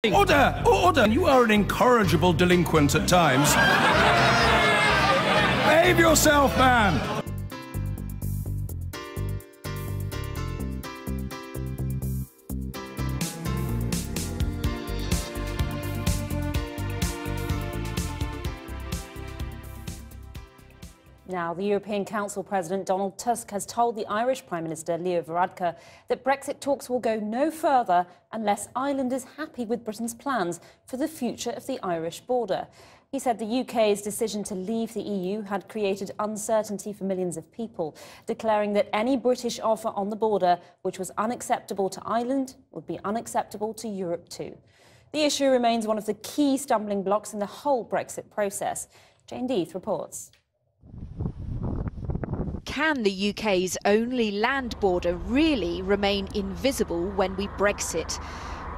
Order! Order! You are an incorrigible delinquent at times. Behave yourself, man! Now, the European Council President Donald Tusk has told the Irish Prime Minister Leo Varadkar that Brexit talks will go no further unless Ireland is happy with Britain's plans for the future of the Irish border. He said the UK's decision to leave the EU had created uncertainty for millions of people, declaring that any British offer on the border which was unacceptable to Ireland would be unacceptable to Europe too. The issue remains one of the key stumbling blocks in the whole Brexit process. Jane Death reports. Can the UK's only land border really remain invisible when we Brexit?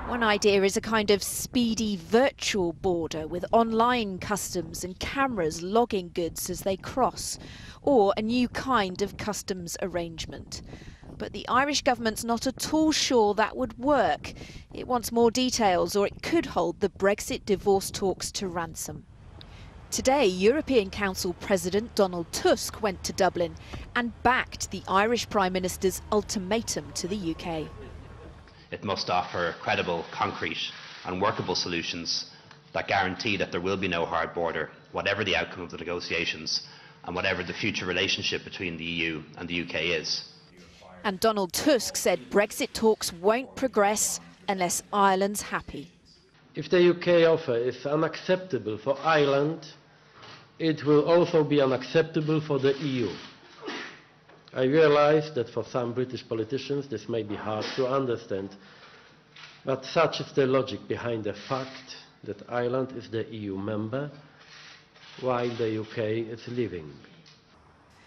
One idea is a kind of speedy virtual border with online customs and cameras logging goods as they cross, or a new kind of customs arrangement. But the Irish government's not at all sure that would work. It wants more details, or it could hold the Brexit divorce talks to ransom. Today, European Council President Donald Tusk went to Dublin and backed the Irish Prime Minister's ultimatum to the UK. It must offer credible, concrete and workable solutions that guarantee that there will be no hard border, whatever the outcome of the negotiations and whatever the future relationship between the EU and the UK is. And Donald Tusk said Brexit talks won't progress unless Ireland's happy. If the UK offer is unacceptable for Ireland, it will also be unacceptable for the EU. I realise that for some British politicians this may be hard to understand, but such is the logic behind the fact that Ireland is the EU member while the UK is leaving.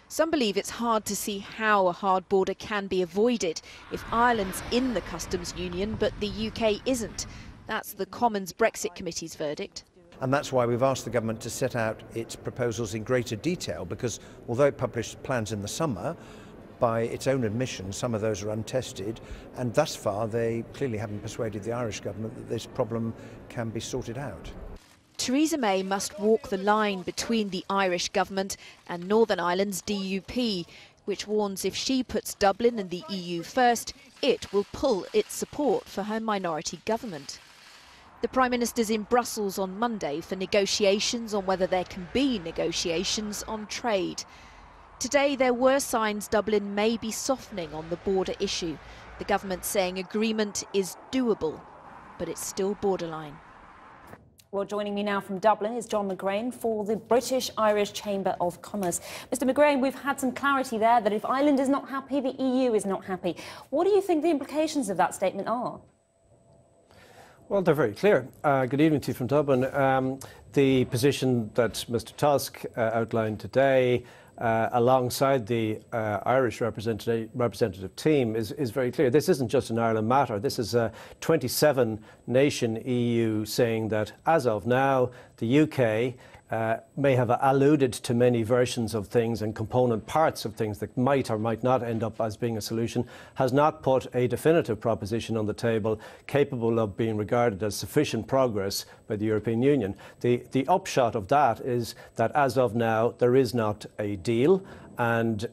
Some believe it's hard to see how a hard border can be avoided if Ireland's in the customs union but the UK isn't. That's the Commons Brexit Committee's verdict. And that's why we've asked the government to set out its proposals in greater detail, because although it published plans in the summer, by its own admission, some of those are untested, and thus far they clearly haven't persuaded the Irish government that this problem can be sorted out. Theresa May must walk the line between the Irish government and Northern Ireland's DUP, which warns if she puts Dublin and the EU first, it will pull its support for her minority government. The Prime Minister's in Brussels on Monday for negotiations on whether there can be negotiations on trade. Today there were signs Dublin may be softening on the border issue. The government saying agreement is doable, but it's still borderline. Well, joining me now from Dublin is John McGrain for the British-Irish Chamber of Commerce. Mr McGrain, we've had some clarity there that if Ireland is not happy, the EU is not happy. What do you think the implications of that statement are? Well, they're very clear. Good evening to you from Dublin. The position that Mr Tusk outlined today, alongside the Irish representative team, is very clear. This isn't just an Ireland matter. This is a 27-nation EU saying that, as of now, the UK may have alluded to many versions of things and component parts of things that might or might not end up as being a solution, has not put a definitive proposition on the table capable of being regarded as sufficient progress by the European Union. The upshot of that is that, as of now, there is not a deal, and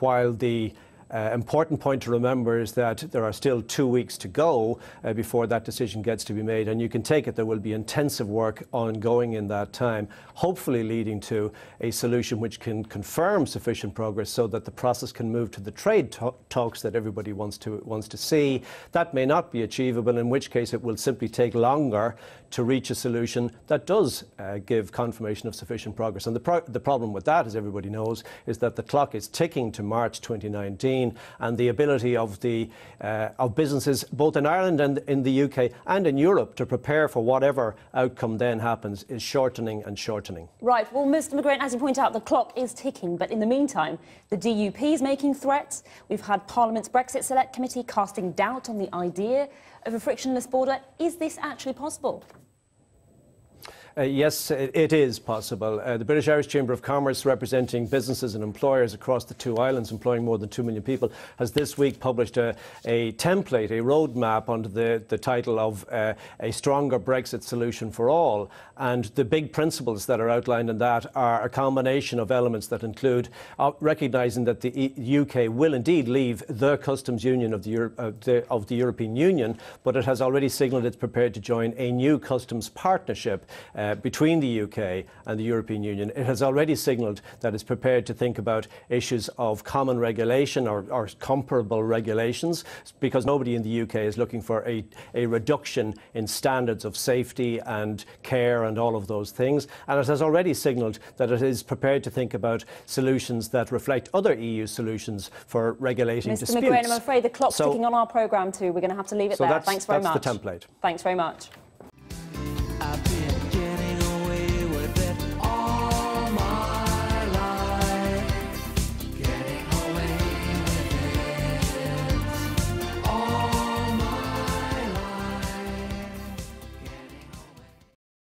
while the important point to remember is that there are still 2 weeks to go before that decision gets to be made, and you can take it there will be intensive work ongoing in that time, hopefully leading to a solution which can confirm sufficient progress so that the process can move to the trade talks that everybody wants to see. That may not be achievable, in which case it will simply take longer to reach a solution that does give confirmation of sufficient progress. And the problem with that, as everybody knows, is that the clock is ticking to March 2019, and the ability of businesses both in Ireland and in the UK and in Europe to prepare for whatever outcome then happens is shortening and shortening. Right. Well, Mr McGrain, as you point out, the clock is ticking, but in the meantime, the DUP is making threats. We've had Parliament's Brexit Select Committee casting doubt on the idea of a frictionless border. Is this actually possible? Yes, it is possible. The British Irish Chamber of Commerce, representing businesses and employers across the two islands, employing more than 2 million people, has this week published a template, a roadmap under the title of A Stronger Brexit Solution for All. And the big principles that are outlined in that are a combination of elements that include recognising that the UK will indeed leave the customs union of the European Union, but it has already signalled it's prepared to join a new customs partnership between the UK and the European Union. It has already signalled that it's prepared to think about issues of common regulation or comparable regulations, because nobody in the UK is looking for a reduction in standards of safety and care and all of those things. And it has already signalled that it is prepared to think about solutions that reflect other EU solutions for regulating disputes. Mr. McGrain, I'm afraid the clock's ticking on our programme too. We're going to have to leave it there. Thanks very much. That's the template. Thanks very much.